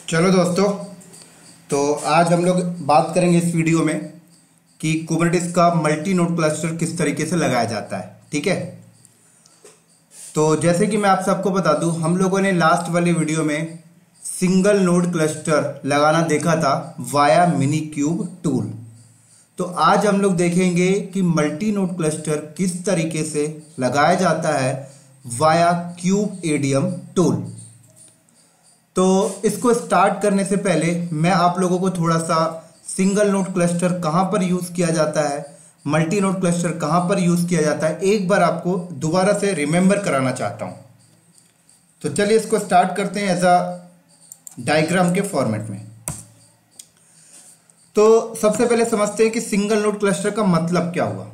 चलो दोस्तों, तो आज हम लोग बात करेंगे इस वीडियो में कि कुबरनेटिस का मल्टी नोड क्लस्टर किस तरीके से लगाया जाता है। ठीक है, तो जैसे कि मैं आप सबको बता दूं, हम लोगों ने लास्ट वाले वीडियो में सिंगल नोड क्लस्टर लगाना देखा था वाया मिनीक्यूब टूल। तो आज हम लोग देखेंगे कि मल्टी नोड क्लस्टर किस तरीके से लगाया जाता है वाया क्यूब एडीएम टूल। तो इसको स्टार्ट करने से पहले मैं आप लोगों को थोड़ा सा सिंगल नोड क्लस्टर कहाँ पर यूज़ किया जाता है, मल्टी नोड क्लस्टर कहाँ पर यूज़ किया जाता है, एक बार आपको दोबारा से रिमेंबर कराना चाहता हूँ। तो चलिए इसको स्टार्ट करते हैं एज अ डायग्राम के फॉर्मेट में। तो सबसे पहले समझते हैं कि सिंगल नोड क्लस्टर का मतलब क्या हुआ।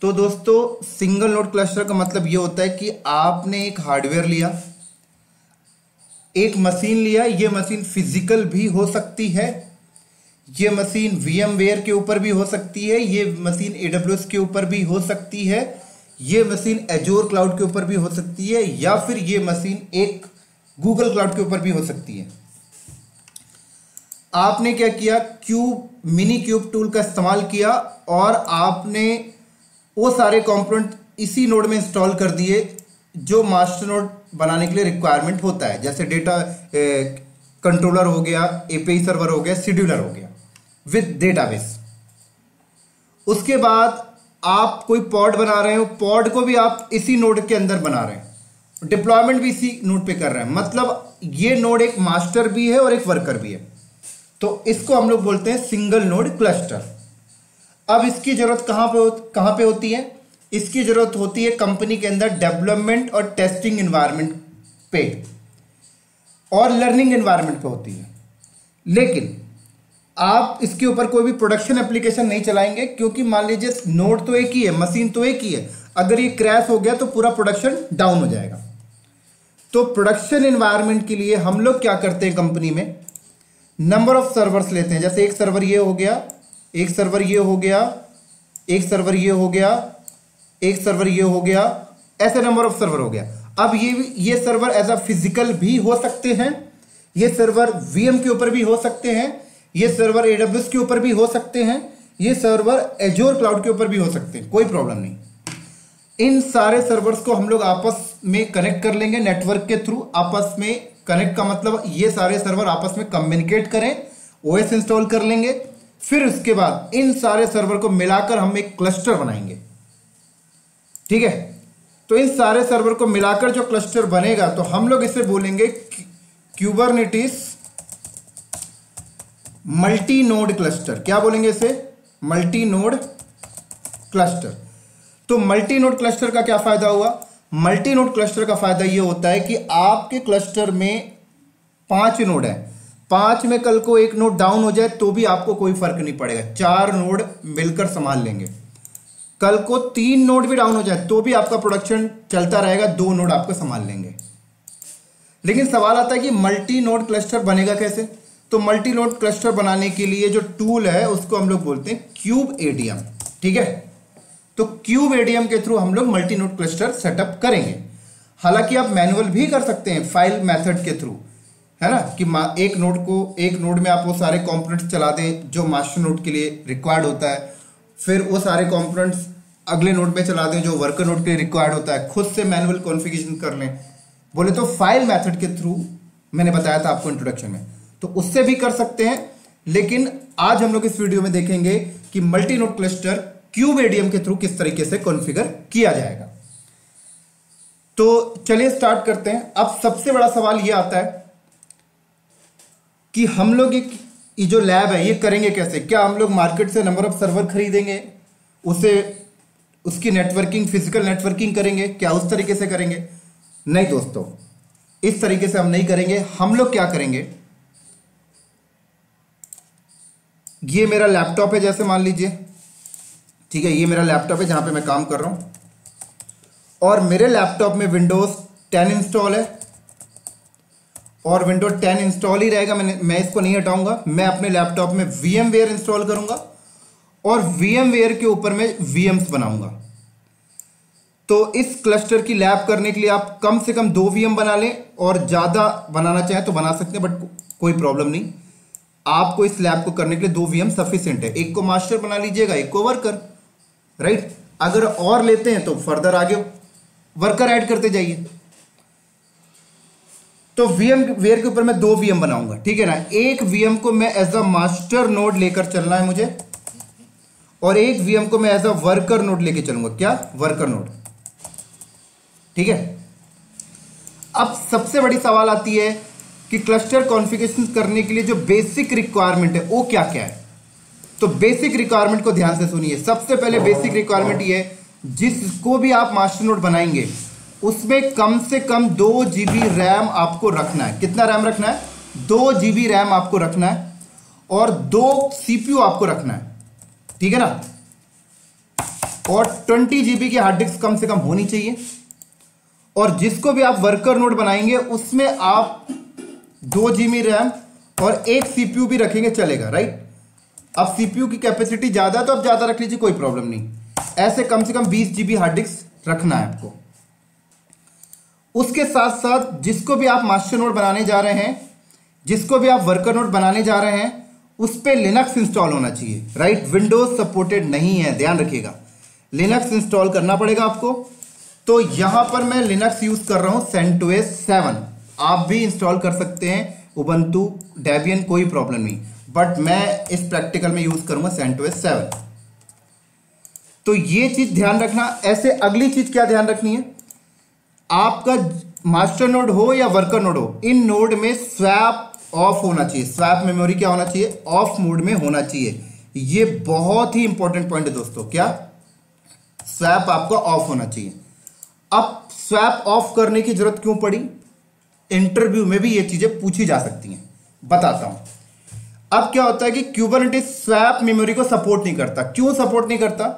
तो दोस्तों, सिंगल नोड क्लस्टर का मतलब ये होता है कि आपने एक हार्डवेयर लिया, एक मशीन लिया। ये मशीन फिजिकल भी हो सकती है, ये मशीन वीएमवेयर के ऊपर भी हो सकती है, ये मशीन एडब्ल्यूएस के ऊपर भी हो सकती है, ये मशीन एजोर क्लाउड के ऊपर भी हो सकती है, या फिर ये मशीन एक गूगल क्लाउड के ऊपर भी हो सकती है। आपने क्या किया, मिनी क्यूब टूल का इस्तेमाल किया और आपने वो सारे कंपोनेंट इसी नोड में इंस्टॉल कर दिए जो मास्टर नोड बनाने के लिए रिक्वायरमेंट होता है। जैसे डेटा कंट्रोलर हो गया, एपीआई सर्वर हो गया, शेड्यूलर हो गया विद डेटाबेस। उसके बाद आप कोई पॉड बना रहे हो, पॉड को भी आप इसी नोड के अंदर बना रहे हैं, डिप्लॉयमेंट भी इसी नोड पे कर रहे हैं। मतलब ये नोड एक मास्टर भी है और एक वर्कर भी है। तो इसको हम लोग बोलते हैं सिंगल नोड क्लस्टर। अब इसकी जरूरत कहां पे होती है? इसकी जरूरत होती है कंपनी के अंदर डेवलपमेंट और टेस्टिंग एनवायरनमेंट पे और लर्निंग एनवायरनमेंट पे होती है। लेकिन आप इसके ऊपर कोई भी प्रोडक्शन एप्लीकेशन नहीं चलाएंगे, क्योंकि मान लीजिए नोड तो एक ही है, मशीन तो एक ही है, अगर ये क्रैश हो गया तो पूरा प्रोडक्शन डाउन हो जाएगा। तो प्रोडक्शन एनवायरनमेंट के लिए हम लोग क्या करते हैं, कंपनी में नंबर ऑफ सर्वर्स लेते हैं। जैसे एक सर्वर ये हो गया, एक सर्वर ये हो गया, एक सर्वर ये हो गया, एक सर्वर ये हो गया, ऐसे नंबर ऑफ सर्वर हो गया। अब ये सर्वर एज अ फिजिकल भी हो सकते हैं, ये सर्वर वीएम के ऊपर भी हो सकते हैं, ये सर्वर एडब्ल्यूएस के ऊपर भी हो सकते हैं, ये सर्वर एजोर क्लाउड के ऊपर भी हो सकते हैं, कोई प्रॉब्लम नहीं। इन सारे सर्वर्स को हम लोग आपस में कनेक्ट कर लेंगे नेटवर्क के थ्रू। आपस में कनेक्ट का मतलब ये सारे सर्वर आपस में कम्युनिकेट करें, ओएस इंस्टॉल कर लेंगे। फिर उसके बाद इन सारे सर्वर को मिलाकर हम एक क्लस्टर बनाएंगे। ठीक है, तो इन सारे सर्वर को मिलाकर जो क्लस्टर बनेगा, तो हम लोग इसे बोलेंगे क्यूबरनेटिस मल्टी नोड क्लस्टर। क्या बोलेंगे इसे? Multi node cluster. तो मल्टी नोड क्लस्टर का क्या फायदा हुआ? मल्टी नोड क्लस्टर का फायदा यह होता है कि आपके क्लस्टर में 5 नोड है, 5 में कल को एक नोड डाउन हो जाए तो भी आपको कोई फर्क नहीं पड़ेगा, 4 नोड मिलकर संभाल लेंगे। कल को 3 नोड भी डाउन हो जाए तो भी आपका प्रोडक्शन चलता रहेगा, 2 नोड आपको संभाल लेंगे। लेकिन सवाल आता है कि मल्टी नोड क्लस्टर बनेगा कैसे? तो मल्टी नोड क्लस्टर बनाने के लिए जो टूल है उसको हम लोग बोलते हैं क्यूब एडीएम। ठीक है, तो क्यूब एडीएम के थ्रू हम लोग मल्टी नोड क्लस्टर सेटअप करेंगे। हालांकि आप मैनुअल भी कर सकते हैं फाइल मेथड के थ्रू, है ना, कि एक नोड में आप वो सारे कंपोनेंट्स चला दें जो मास्टर नोड के लिए रिक्वायर्ड होता है, फिर वो सारे कंपोनेंट्स अगले नोड में चला दें जो वर्कर नोड के लिए रिक्वायर्ड होता है, खुद से मैनुअल कॉन्फ़िगरेशन कर लें। बोले तो फाइल मेथड के थ्रू मैंने बताया था आपको इंट्रोडक्शन में, तो उससे भी कर सकते हैं। लेकिन आज हम लोग इस वीडियो में देखेंगे कि multi node cluster cube ADM के थ्रू किस तरीके से कॉन्फ़िगर किया जाएगा। तो चलिए स्टार्ट करते हैं। अब सबसे बड़ा सवाल यह आता है कि हम लोग ये जो लैब है ये करेंगे कैसे? क्या हम लोग मार्केट से नंबर ऑफ सर्वर खरीदेंगे, उसकी नेटवर्किंग, फिजिकल नेटवर्किंग करेंगे? क्या उस तरीके से करेंगे? नहीं दोस्तों, इस तरीके से हम नहीं करेंगे। हम लोग क्या करेंगे, ये मेरा लैपटॉप है, जैसे मान लीजिए, ठीक है, ये मेरा लैपटॉप है जहां पे मैं काम कर रहा हूं, और मेरे लैपटॉप में विंडोज 10 इंस्टॉल है, और विंडोज 10 इंस्टॉल ही रहेगा, मैं इसको नहीं हटाऊंगा। मैं अपने लैपटॉप में वीएमवेयर इंस्टॉल करूंगा और वीएमवेयर के ऊपर मैं वीएम्स बनाऊंगा। तो इस क्लस्टर की लैब करने के लिए आप कम से कम 2 वीएम बना लें, और ज़्यादा बनाना चाहें तो बना सकते हैं, बट कोई प्रॉब्लम नहीं। आपको इस लैब को करने के लिए 2 वीएम सफिशिएंट है। एक को मास्टर बना लीजिएगा, एक को वर्कर, राइट। अगर और लेते हैं तो फर्दर आगे वर्कर ऐड करते जाइए। तो वीएम वेयर के ऊपर मैं 2 वीएम बनाऊंगा, ठीक है ना। एक वीएम को मैं एज अ मास्टर नोड लेकर चलना है मुझे, और एक वीएम को मैं एज अ वर्कर नोड लेकर चलूंगा। क्या? वर्कर नोड, ठीक है। अब सबसे बड़ी सवाल आती है कि क्लस्टर कॉन्फ़िगरेशन करने के लिए जो बेसिक रिक्वायरमेंट है वो क्या क्या है। तो बेसिक रिक्वायरमेंट को ध्यान से सुनिए। सबसे पहले बेसिक रिक्वायरमेंट ये है, जिसको भी आप मास्टर नोड बनाएंगे उसमें कम से कम 2 GB रैम आपको रखना है। कितना रैम रखना है? 2 GB रैम आपको रखना है, और 2 CPU आपको रखना है, ठीक है ना। और 20 GB की हार्ड डिस्क कम से कम होनी चाहिए। और जिसको भी आप वर्कर नोड बनाएंगे उसमें आप 2 GB रैम और 1 CPU भी रखेंगे, चलेगा, राइट। अब CPU की कैपेसिटी ज्यादा है तो आप ज्यादा रख लीजिए, कोई प्रॉब्लम नहीं। ऐसे कम से कम 20 GB हार्ड डिस्क रखना है आपको। उसके साथ साथ जिसको भी आप मास्टर नोड बनाने जा रहे हैं, जिसको भी आप वर्कर नोड बनाने जा रहे हैं, उस पर लिनक्स इंस्टॉल होना चाहिए, राइट। विंडोज सपोर्टेड नहीं है, ध्यान रखिएगा, लिनक्स इंस्टॉल करना पड़ेगा आपको। तो यहां पर मैं लिनक्स यूज कर रहा हूं CentOS 7। आप भी इंस्टॉल कर सकते हैं उबंटू, डेबियन, कोई प्रॉब्लम नहीं, बट मैं इस प्रैक्टिकल में यूज करूंगा CentOS 7। तो ये चीज ध्यान रखना। ऐसे अगली चीज क्या ध्यान रखनी है, आपका मास्टर नोड हो या वर्कर नोड हो, इन नोड में स्वैप ऑफ होना चाहिए। स्वैप मेमोरी क्या होना चाहिए? ऑफ मोड में होना चाहिए। ये बहुत ही इंपॉर्टेंट पॉइंट है दोस्तों। क्या? स्वैप आपका ऑफ होना चाहिए। अब स्वैप ऑफ करने की जरूरत क्यों पड़ी? इंटरव्यू में भी ये चीजें पूछी जा सकती हैं, बताता हूं। अब क्या होता है कि कुबरनेटिस स्वैप मेमोरी को सपोर्ट नहीं करता। क्यों सपोर्ट नहीं करता?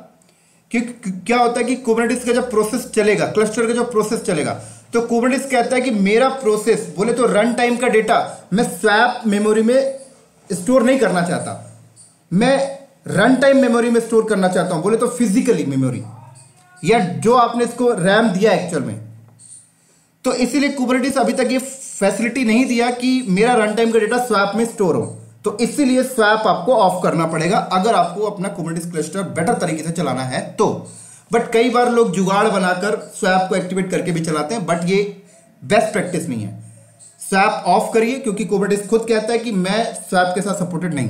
क्योंकि क्या होता है कि कुबरनेटिस का जब प्रोसेस चलेगा, क्लस्टर का जो प्रोसेस चलेगा, तो कुबरनेटिस कहता है कि मेरा प्रोसेस, बोले तो रन टाइम का डेटा, मैं स्वैप मेमोरी में स्टोर नहीं करना चाहता, मैं रन टाइम मेमोरी में स्टोर करना चाहता हूं, बोले तो फिजिकली मेमोरी, या जो आपने इसको रैम दिया एक्चुअल में। तो इसीलिए कुबरनेटिस अभी तक ये फैसिलिटी नहीं दिया कि मेरा रन टाइम का डेटा स्वैप में स्टोर हो। तो इसीलिए स्वैप आपको ऑफ करना पड़ेगा अगर आपको अपना कुबरनेटिस क्लस्टर बेटर तरीके से चलाना है तो। बट कई बार लोग जुगाड़ बनाकर स्वैप को एक्टिवेट करके भी चलाते हैं, बट ये बेस्ट प्रैक्टिस नहीं है। स्वैप ऑफ करिए, क्योंकि कुबरनेटिस खुद कहता है कि मैं स्वैप के साथ सपोर्टेड नहीं।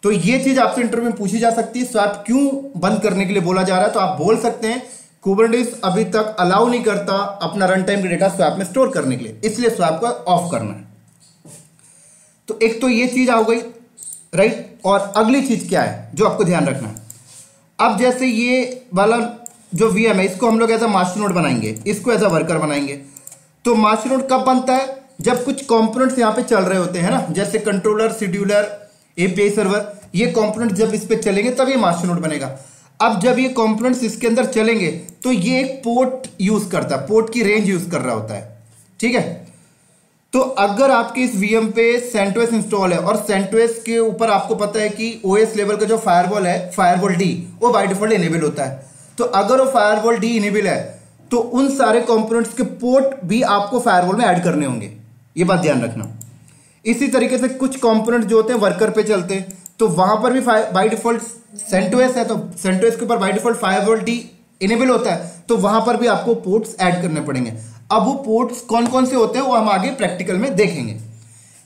तो ये चीज आपसे इंटरव्यू में पूछी जा सकती है, स्वैप क्यों बंद करने के लिए बोला जा रहा है। तो आप बोल सकते हैं कुबरनेटिस अभी तक अलाउ नहीं करता अपना रन टाइम का डेटा स्वैप में स्टोर करने के लिए, इसलिए स्वैप को ऑफ करना है। तो एक तो ये चीज आ गई, राइट। और अगली चीज क्या है जो आपको ध्यान रखना है। अब जैसे ये वाला जो वीएम है, इसको हम लोग एज अ मास्टर नोड बनाएंगे, इसको एज अ वर्कर बनाएंगे। तो मास्टर नोड कब बनता है? जब कुछ कंपोनेंट्स यहां पे चल रहे होते हैं ना, जैसे कंट्रोलर, शेड्यूलर, एपीआई सर्वर, ये कंपोनेंट्स जब इस पे चलेंगे तब ये मास्टर नोड बनेगा। अब जब ये कंपोनेंट्स इसके अंदर चलेंगे तो ये एक पोर्ट यूज करता है, पोर्ट की रेंज यूज कर रहा होता है, ठीक है। तो अगर आपके इस वीएम पे CentOS इंस्टॉल है, और CentOS के ऊपर आपको पता है कि OS लेवल का जो फायरवॉल है, फायरवॉल डी, वो बाय डिफॉल्ट इनेबल होता है। तो अगर वो फायरवॉल डी इनेबल है तो उन सारे कंपोनेंट्स के पोर्ट भी आपको फायरवॉल में ऐड करने होंगे, ये बात ध्यान रखना। इसी तरीके से कुछ कंपोनेंट जो होते हैं वर्कर पे चलते हैं, तो वहां पर भी बाय डिफॉल्ट CentOS है, तो CentOS के ऊपर by default firewall D enable होता है, तो वहां पर भी आपको पोर्ट्स ऐड करने पड़ेंगे। अब वो पोर्ट्स कौन कौन से होते हैं वो हम आगे प्रैक्टिकल में देखेंगे।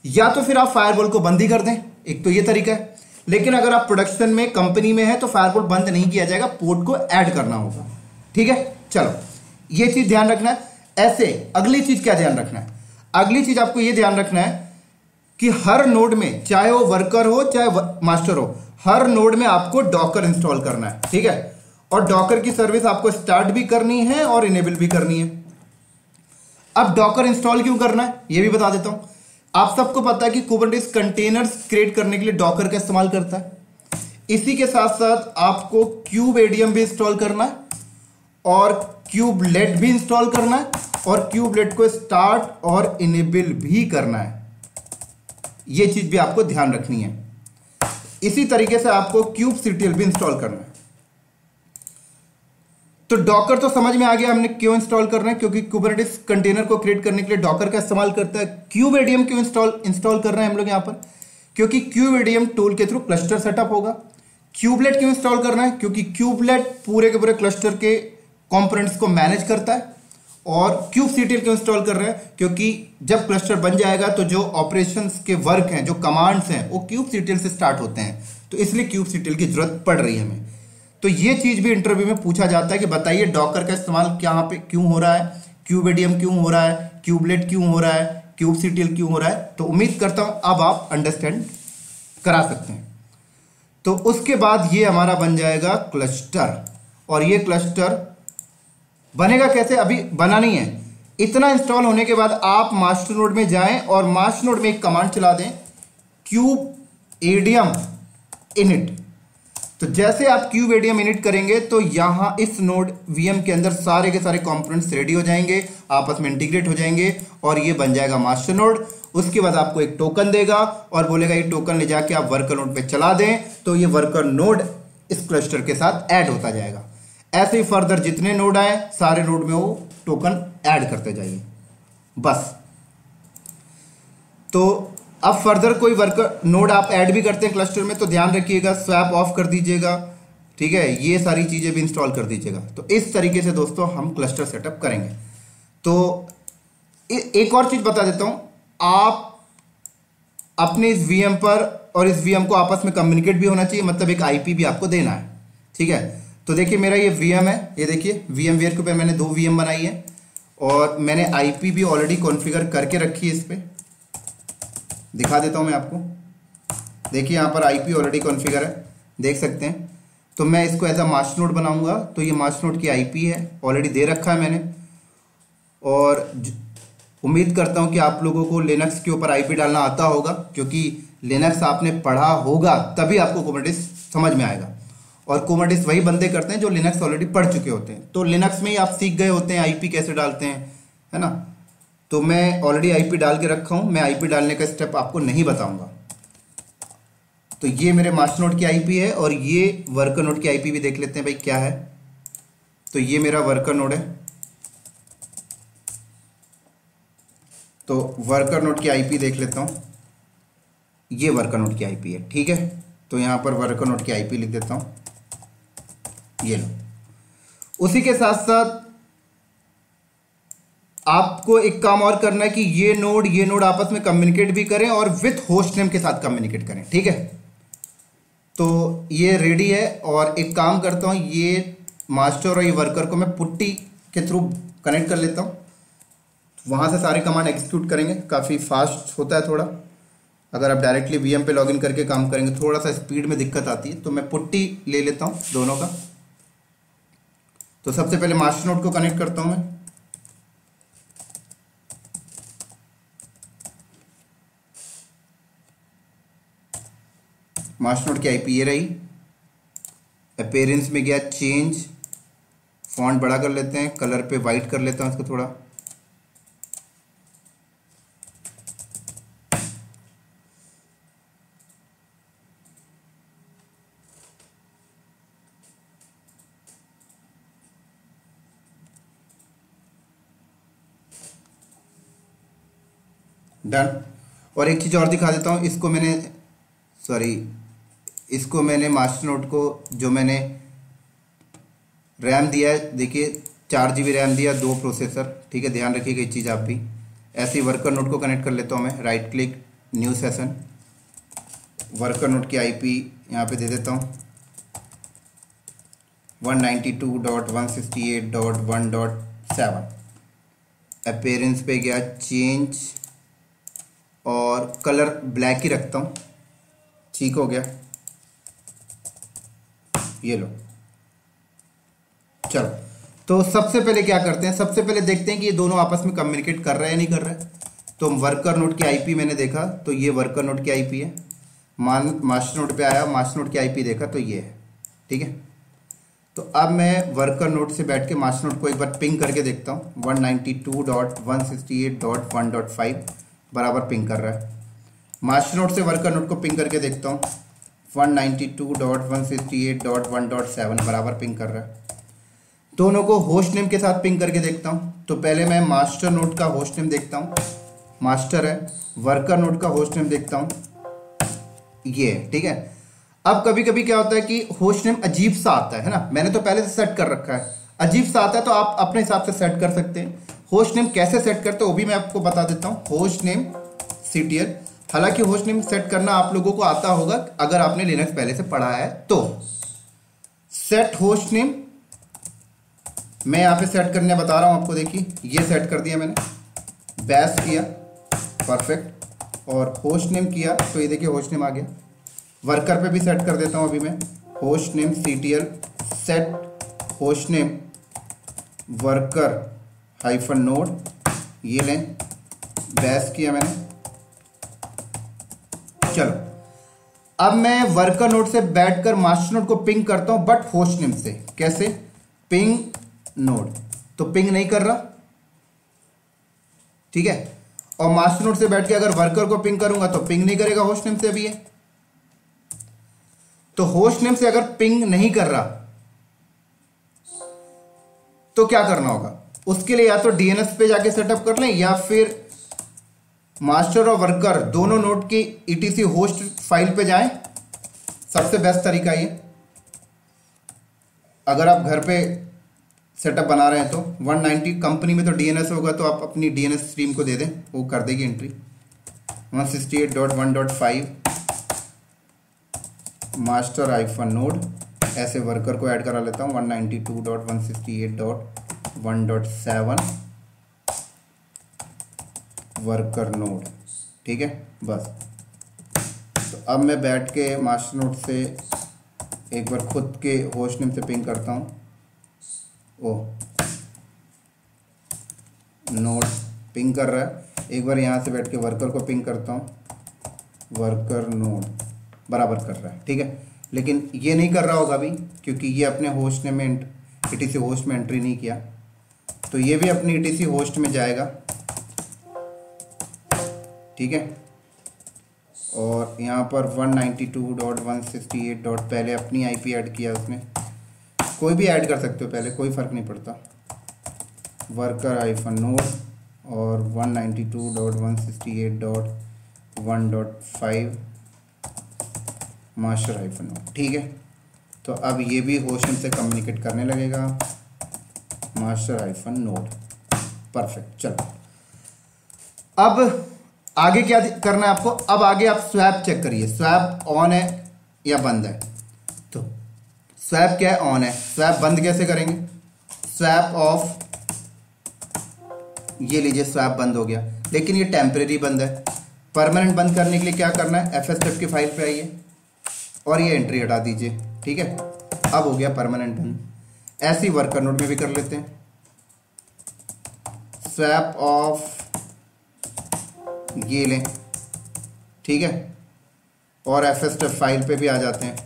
या तो फिर आप फायरवॉल को बंद ही कर दें, एक तो ये तरीका है। लेकिन अगर आप प्रोडक्शन में, कंपनी में है, तो फायरवॉल बंद नहीं किया जाएगा, पोर्ट को ऐड करना होगा, ठीक है। चलो, ये चीज ध्यान रखना है। ऐसे अगली चीज क्या ध्यान रखना है? अगली चीज आपको ये ध्यान रखना है कि हर नोड में, चाहे वो वर्कर हो चाहे मास्टर हो, हर नोड में आपको डॉकर इंस्टॉल करना है, ठीक है। और डॉकर की सर्विस आपको स्टार्ट भी करनी है और इनेबल भी करनी है। अब डॉकर इंस्टॉल क्यों करना है ये भी बता देता हूं। आप सबको पता है कि कुबरनेटिस कंटेनर्स क्रिएट करने के लिए डॉकर का इस्तेमाल करता है। इसी के साथ साथ आपको क्यूबएडीएम भी इंस्टॉल करना है, और क्यूबलेट भी इंस्टॉल करना है, और क्यूबलेट को स्टार्ट और इनेबल भी करना है। ये चीज भी आपको ध्यान रखनी है। इसी तरीके से आपको क्यूबसीटीएल भी इंस्टॉल करना है। तो डॉकर तो समझ में आ गया हमने क्यों इंस्टॉल करना है, क्योंकि कुबरनेटिस कंटेनर को क्रिएट करने के लिए डॉकर का इस्तेमाल करता है। क्यूबेडियम क्यों इंस्टॉल कर रहे हैं हम लोग यहाँ पर, क्योंकि क्यूबेडियम टूल के थ्रू क्लस्टर सेटअप होगा। क्यूबलेट क्यों इंस्टॉल करना है, क्योंकि क्यूबलेट पूरे के पूरे क्लस्टर के कंपोनेंट्स को मैनेज करता है। और क्यूबसीटीएल क्यों इंस्टॉल कर रहे हैं, क्योंकि जब क्लस्टर बन जाएगा तो जो ऑपरेशंस के वर्क हैं, जो कमांड्स हैं, वो क्यूबसीटीएल से स्टार्ट होते हैं, तो इसलिए क्यूबसीटीएल की जरूरत पड़ रही है हमें। तो ये चीज भी इंटरव्यू में पूछा जाता है कि बताइए डॉकर का इस्तेमाल यहाँ पे क्यों हो रहा है, क्यूबेडियम क्यों हो रहा है, क्यूबलेट क्यों हो रहा है, क्यूबसीटीएल क्यों हो रहा है। तो उम्मीद करता हूं अब आप अंडरस्टैंड करा सकते हैं। तो उसके बाद ये हमारा बन जाएगा क्लस्टर, और ये क्लस्टर बनेगा कैसे, अभी बना नहीं है। इतना इंस्टॉल होने के बाद आप मास्टर नोड में जाएं और मास्टर नोड में एक कमांड चला दें, क्यूबेडियम इनिट। तो जैसे आप क्यूबेडियम इनिट करेंगे तो यहां इस नोड वीएम के अंदर सारे के सारे कंपोनेंट्स रेडी हो जाएंगे, आपस में इंटीग्रेट हो जाएंगे, और ये बन जाएगा मास्टर नोड। उसके बाद आपको एक टोकन देगा और बोलेगा ये टोकन ले जाके आप वर्कर नोड पे चला दें, तो ये वर्कर नोड इस क्लस्टर के साथ ऐड होता जाएगा। ऐसे ही फर्दर जितने नोड आए सारे नोड में वो टोकन ऐड करते जाइए बस। तो अब फर्दर कोई वर्कर नोड आप ऐड भी करते हैं क्लस्टर में तो ध्यान रखिएगा, स्वैप ऑफ कर दीजिएगा, ठीक है, ये सारी चीजें भी इंस्टॉल कर दीजिएगा। तो इस तरीके से दोस्तों हम क्लस्टर सेटअप करेंगे। तो एक और चीज बता देता हूं, आप अपने इस वीएम पर और इस वीएम को आपस में कम्युनिकेट भी होना चाहिए, मतलब एक आईपी भी आपको देना है, ठीक है। तो देखिए मेरा ये वीएम है, ये देखिए वीएमवेयर के ऊपर मैंने 2 वीएम बनाई है और मैंने आईपी भी ऑलरेडी कॉन्फ़िगर करके रखी है। इस पे दिखा देता हूं मैं आपको, देखिए यहाँ पर आईपी ऑलरेडी कॉन्फ़िगर है, देख सकते हैं। तो मैं इसको एज अ मास्टर नोड बनाऊंगा, तो ये मास्टर नोड की आईपी है, ऑलरेडी दे रखा है मैंने। और उम्मीद करता हूं कि आप लोगों को लिनक्स के ऊपर आईपी डालना आता होगा, क्योंकि लिनक्स आपने पढ़ा होगा तभी आपको कुबरनेटिस समझ में आएगा। और कुबरनेटिस वही बंदे करते हैं जो लिनक्स ऑलरेडी पढ़ चुके होते हैं, तो लिनक्स में ही आप सीख गए होते हैं आईपी कैसे डालते हैं, है ना। तो मैं ऑलरेडी आईपी डाल के रखा हूं, मैं आईपी डालने का स्टेप आपको नहीं बताऊंगा। तो ये मेरे मास्टर नोड की आईपी है और ये वर्कर नोड की आईपी भी देख लेते हैं भाई क्या है। तो ये मेरा वर्कर नोड है, तो वर्कर नोड की आईपी देख लेता हूं, ये वर्कर नोड की आईपी है, ठीक है। तो यहां पर वर्कर नोड की आईपी लिख देता हूं, ये लो। उसी के साथ साथ आपको एक काम और करना है कि ये नोड आपस में कम्युनिकेट भी करें और विथ होस्ट नेम के साथ कम्युनिकेट करें, ठीक है। तो ये रेडी है और एक काम करता हूं, ये मास्टर और ये वर्कर को मैं पुट्टी के थ्रू कनेक्ट कर लेता हूं, वहां से सारे कमांड एग्जीक्यूट करेंगे। काफ़ी फास्ट होता है थोड़ा, अगर आप डायरेक्टली वीएम पे लॉगिन करके काम करेंगे थोड़ा सा स्पीड में दिक्कत आती है। तो मैं पुट्टी ले लेता हूं दोनों का। तो सबसे पहले मास्टर नोड को कनेक्ट करता हूं मैं, मास्टर नोड की आईपी ये रही। अपीयरेंस में गया चेंज, फॉन्ट बड़ा कर लेते हैं, कलर पे वाइट कर लेता हूं इसको थोड़ा, डन। और एक चीज़ और दिखा देता हूँ, इसको मैंने मास्टर नोड को जो मैंने रैम दिया है, देखिए 4 GB रैम दिया, 2 प्रोसेसर, ठीक है, ध्यान रखिएगा ये चीज़ आप भी। ऐसे ही वर्कर नोड को कनेक्ट कर लेता हूँ मैं, right click new session, worker node की आईपी यहाँ पे दे देता हूँ 192.168.1.7। अपीयरेंस पे गया चेंज और कलर ब्लैक ही रखता हूँ, ठीक हो गया, ये लो। चलो तो सबसे पहले क्या करते हैं, सबसे पहले देखते हैं कि ये दोनों आपस में कम्युनिकेट कर रहे हैं या नहीं कर रहे हैं। तो वर्कर नोड की आईपी मैंने देखा, तो ये वर्कर नोड की आईपी है। मास्टर नोड पे आया, मास्टर नोड की आईपी देखा तो ये है, ठीक है। तो अब मैं वर्कर नोड से बैठ के मास्टर नोड को एक बार पिंग करके देखता हूँ, 192.168.1.5 बराबर पिंग कर रहा है। मास्टर नोड से वर्कर नोड को पिंग करके देखता हूँ, 192.168.1.7 बराबर पिंग कर रहा है। दोनों को होस्ट नेम के साथ पिंग करके देखता हूँ। तो पहले मैं मास्टर नोड का होस्ट नेम देखता हूँ, मास्टर है। वर्कर नोड का होस्ट नेम देखता हूँ, ये ठीक है। अब कभी कभी क्या होता है कि होस्ट नेम अजीब सा आता है ना, मैंने तो पहले से सेट कर रखा है, अजीब सा आता है तो आप अपने हिसाब से सेट कर सकते हैं। होस्ट नेम कैसे सेट करते हो वो भी मैं आपको बता देता हूँ। होस्ट नेम CTL, हालांकि होस्ट नेम सेट करना आप लोगों को आता होगा अगर आपने लिनक्स पहले से पढ़ा है तो। सेट होस्ट नेम मैं यहाँ पे सेट करने बता रहा हूँ आपको, देखिए ये सेट कर दिया मैंने, बैश किया, परफेक्ट, और होस्ट नेम किया तो ये देखिए होस्ट नेम आ गया। वर्कर पे भी सेट कर देता हूँ अभी मैं, host name CTL set host name worker -node, ये लें, बैश किया मैंने। चलो अब मैं वर्कर नोड से बैठकर मास्टर नोड को पिंग करता हूं, बट होस्ट नेम से। कैसे? पिंग नोड, तो पिंग नहीं कर रहा, ठीक है। और मास्टर नोड से बैठ के अगर वर्कर को पिंग करूंगा तो पिंग नहीं करेगा होस्ट नेम से अभी है। तो होस्ट नेम से अगर पिंग नहीं कर रहा तो क्या करना होगा? उसके लिए या तो DNS पे जाके सेटअप कर लें, या फिर मास्टर और वर्कर दोनों नोड की etc होस्ट फाइल पे जाएं। सबसे बेस्ट तरीका ये, अगर आप घर पे सेटअप बना रहे हैं तो 190 कंपनी में तो DNS होगा, तो आप अपनी DNS स्ट्रीम को दे दें, वो कर देगी एंट्री। 168.1.5 मास्टर -node, ऐसे वर्कर को ऐड करा लेता हूँ 192.168.1.7 वर्कर नोड, ठीक है बस। तो अब मैं बैठ के मास्टर नोड से एक बार खुद के होस्ट नेम से पिंग करता हूँ। ओ नोड पिंग कर रहा है, एक बार यहाँ से बैठ के वर्कर को पिंग करता हूँ, वर्कर नोड बराबर कर रहा है, ठीक है। लेकिन ये नहीं कर रहा होगा अभी, क्योंकि ये अपने होस्ट नेम में etc होस्ट में एंट्री नहीं किया, तो ये भी अपनी etc होस्ट में जाएगा, ठीक है। और यहाँ पर 192.168. पहले अपनी IP ऐड किया उसने, कोई भी ऐड कर सकते हो पहले, कोई फ़र्क नहीं पड़ता। वर्कर -node और 192.168.1.5 मास्टर -node, ठीक है। तो अब ये भी होस्ट नेम से कम्युनिकेट करने लगेगा, मास्टर -node, परफेक्ट। चलो अब आगे क्या करना है आपको? अब आगे आप स्वैप चेक करिए, स्वैप ऑन है या बंद है। तो स्वैप क्या है? ऑन है। स्वैप बंद कैसे करेंगे? स्वैप ऑफ, ये लीजिए स्वैप बंद हो गया, लेकिन ये टेम्परेरी बंद है। परमानेंट बंद करने के लिए क्या करना है? FSF की फाइल पे आइए और ये एंट्री हटा दीजिए, ठीक है। अब हो गया परमानेंट बंद। ऐसे ही वर्कर नोड में भी कर लेते हैं, स्वैप ऑफ, ये लें, ठीक है। और FSF फाइल पे भी आ जाते हैं,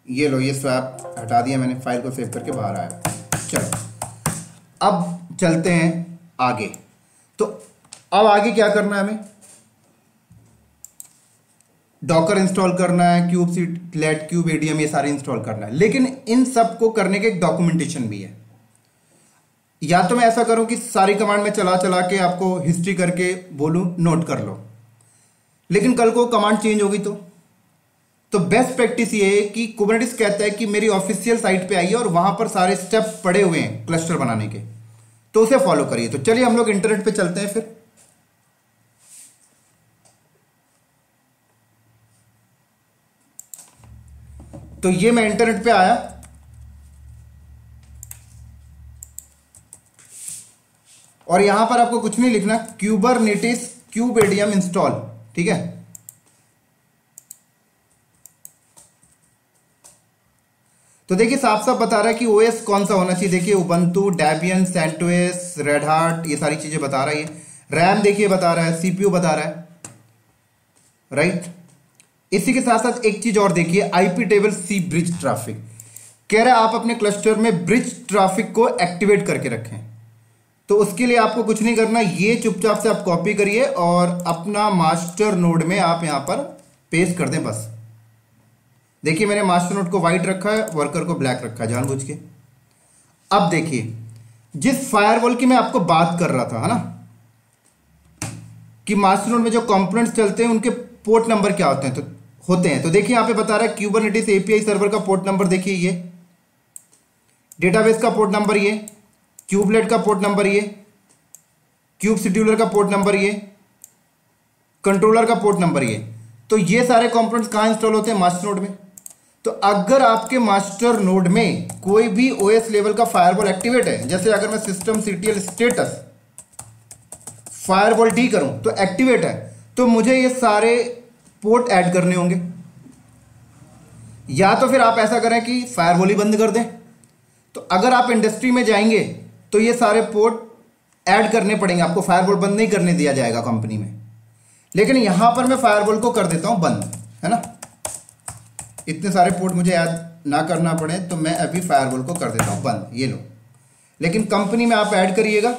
ये लो, ये स्वैप हटा दिया मैंने, फाइल को सेव करके बाहर आया। चलो अब चलते हैं आगे। तो अब आगे क्या करना है हमें? डॉकर इंस्टॉल करना है, kubectl, kubeadm, ये सारे इंस्टॉल करना है। लेकिन इन सब को करने के एक डॉक्यूमेंटेशन भी है। या तो मैं ऐसा करूं कि सारी कमांड में चला चला के आपको हिस्ट्री करके बोलूं नोट कर लो, लेकिन कल को कमांड चेंज होगी तो बेस्ट प्रैक्टिस ये है कि कुबरनेटिस कहता है कि मेरी ऑफिशियल साइट पे आइए और वहां पर सारे स्टेप पड़े हुए हैं क्लस्टर बनाने के, तो उसे फॉलो करिए। तो चलिए हम लोग इंटरनेट पे चलते हैं फिर। तो ये मैं इंटरनेट पे आया, और यहां पर आपको कुछ नहीं लिखना, kubernetes kubeadm इंस्टॉल, ठीक है। तो देखिए साफ साफ बता रहा है कि ओएस कौन सा होना चाहिए। देखिए Ubuntu, Debian, CentOS, Red Hat, ये सारी चीजें बता रहा है। रैम देखिए बता रहा है, सीपीयू बता रहा है, राइट। इसी के साथ साथ एक चीज और देखिए, आईपी टेबल सी ब्रिज ट्रैफिक कह रहा है आप अपने क्लस्टर में ब्रिज ट्रैफिक को एक्टिवेट करके रखें। तो उसके लिए आपको कुछ नहीं करना, ये चुपचाप से आप कॉपी करिए और अपना मास्टर नोड में आप यहां पर पेस्ट कर दें बस। देखिए मैंने मास्टर नोड को व्हाइट रखा है, वर्कर को ब्लैक रखा है जानबूझ के। अब देखिए, जिस फायरवॉल की मैं आपको बात कर रहा था, है ना, कि मास्टर नोड में जो कंपोनेंट्स चलते हैं उनके पोर्ट नंबर क्या होते हैं तो देखिए यहां पे बता रहा है क्यूबरनेटिस एपीआई सर्वर का पोर्ट नंबर देखिए ये, डेटाबेस का पोर्ट नंबर ये, क्यूबलेट का पोर्ट नंबर ये, क्यूब शेड्यूलर का पोर्ट नंबर ये, कंट्रोलर का पोर्ट नंबर ये। तो ये सारे कंपोनेंट्स कहां इंस्टॉल होते हैं? मास्टर नोड में। तो अगर आपके मास्टर नोड में कोई भी ओएस लेवल का फायरवॉल एक्टिवेट है, जैसे अगर मैं system CTL status firewall D करूं तो एक्टिवेट है, तो मुझे ये सारे पोर्ट ऐड करने होंगे। या तो फिर आप ऐसा करें कि फायरवॉल ही बंद कर दें। तो अगर आप इंडस्ट्री में जाएंगे तो ये सारे पोर्ट ऐड करने पड़ेंगे आपको, फायरवॉल बंद नहीं करने दिया जाएगा कंपनी में। लेकिन यहां पर मैं फायरवॉल को कर देता हूं बंद, है ना, इतने सारे पोर्ट मुझे ऐड ना करना पड़े, तो मैं अभी फायरवॉल को कर देता हूं बंद, ये लो। लेकिन कंपनी में आप ऐड करिएगा,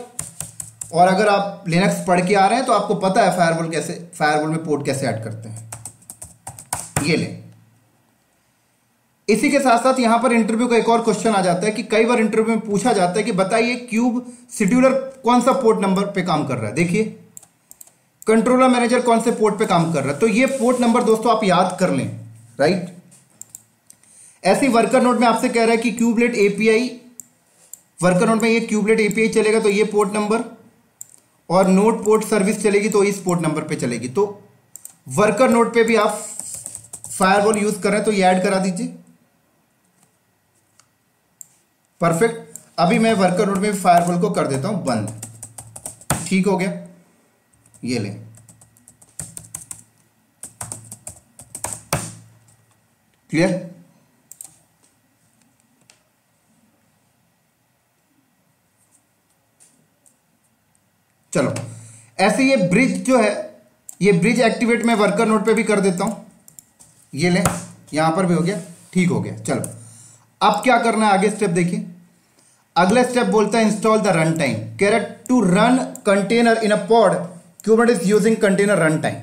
और अगर आप लिनक्स पढ़ के आ रहे हैं तो आपको पता है फायरवॉल में पोर्ट कैसे ऐड करते हैं, ये ले। इसी के साथ साथ यहां पर इंटरव्यू का एक और क्वेश्चन आ जाता है कि कई बार इंटरव्यू में पूछा जाता है कि बताइए क्यूब शेड्यूलर कौन सा पोर्ट नंबर पे काम कर रहा है। देखिए कंट्रोलर मैनेजर कौन से पोर्ट पे काम कर रहा है, तो ये पोर्ट नंबर दोस्तों आप याद कर लें, राइट। ऐसे वर्कर नोड में आपसे कह रहा है कि क्यूबलेट एपीआई, वर्कर नोड में ये क्यूबलेट एपीआई चलेगा तो ये पोर्ट नंबर, और नोड पोर्ट सर्विस चलेगी तो इस पोर्ट नंबर पे चलेगी। तो वर्कर नोड पे भी आप फायरवॉल यूज कर रहे हैं तो ये ऐड करा दीजिए, परफेक्ट। अभी मैं वर्कर नोड में फायरवॉल को कर देता हूं बंद, ठीक हो गया, ये ले। क्लियर? चलो, ऐसे ये ब्रिज जो है, ये ब्रिज एक्टिवेट मैं वर्कर नोड पे भी कर देता हूं, ये ले, यहां पर भी हो गया, ठीक हो गया। चलो अब क्या करना है आगे स्टेप देखिए। अगला स्टेप बोलता है इंस्टॉल द रन टाइम, कह रहा है to run container in a pod Kubernetes using container run time.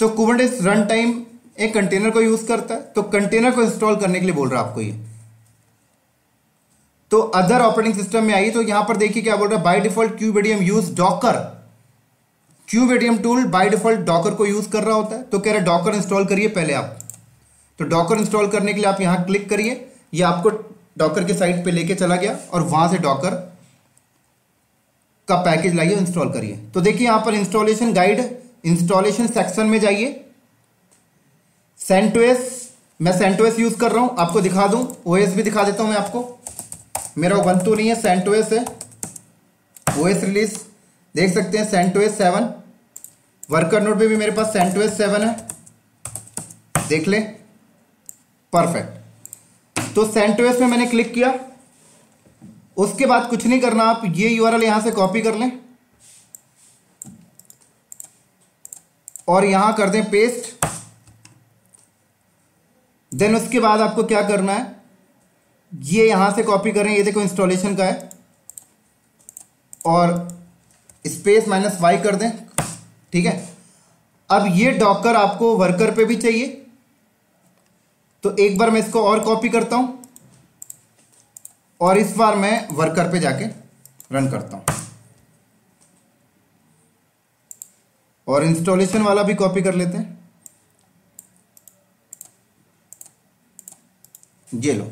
तो कुबरनेटिस रन टाइम एक कंटेनर को यूज करता है, तो कंटेनर को इंस्टॉल करने के लिए बोल रहा है आपको ये। तो अदर ऑपरेटिंग सिस्टम में आई, तो यहां पर देखिए क्या बोल रहा है, by default kubeadm use docker, kubeadm tool by default docker को यूज कर रहा होता है। तो कह रहा है डॉकर इंस्टॉल करिए पहले आप। तो डॉकर इंस्टॉल करने के लिए आप यहां क्लिक करिए, ये आपको डॉकर के साइट पे लेके चला गया, और वहां से डॉकर का पैकेज लाइए, इंस्टॉल करिए। तो देखिए यहां पर इंस्टॉलेशन गाइड, इंस्टॉलेशन सेक्शन में जाइए, सेंटोस, मैं सेंटोस यूज कर रहा हूं, आपको दिखा दूं, ओएस भी दिखा देता हूं मैं आपको। मेरा उबंटू नहीं है, सेंटोस है। ओएस रिलीज देख सकते हैं, सेंटोस 7। वर्कर नोड पे भी मेरे पास सेंटोस 7 है, देख ले, परफेक्ट। तो सेंटोस में मैंने क्लिक किया, उसके बाद कुछ नहीं करना, आप ये यूआरएल यहां से कॉपी कर लें और यहां कर दें पेस्ट। देन उसके बाद आपको क्या करना है, ये यहां से कॉपी करें, ये देखो इंस्टॉलेशन का है, और स्पेस -y कर दें, ठीक है। अब ये डॉकर आपको वर्कर पे भी चाहिए, तो एक बार मैं इसको और कॉपी करता हूं, और इस बार मैं वर्कर पे जाके रन करता हूं, और इंस्टॉलेशन वाला भी कॉपी कर लेते हैं, ये लो।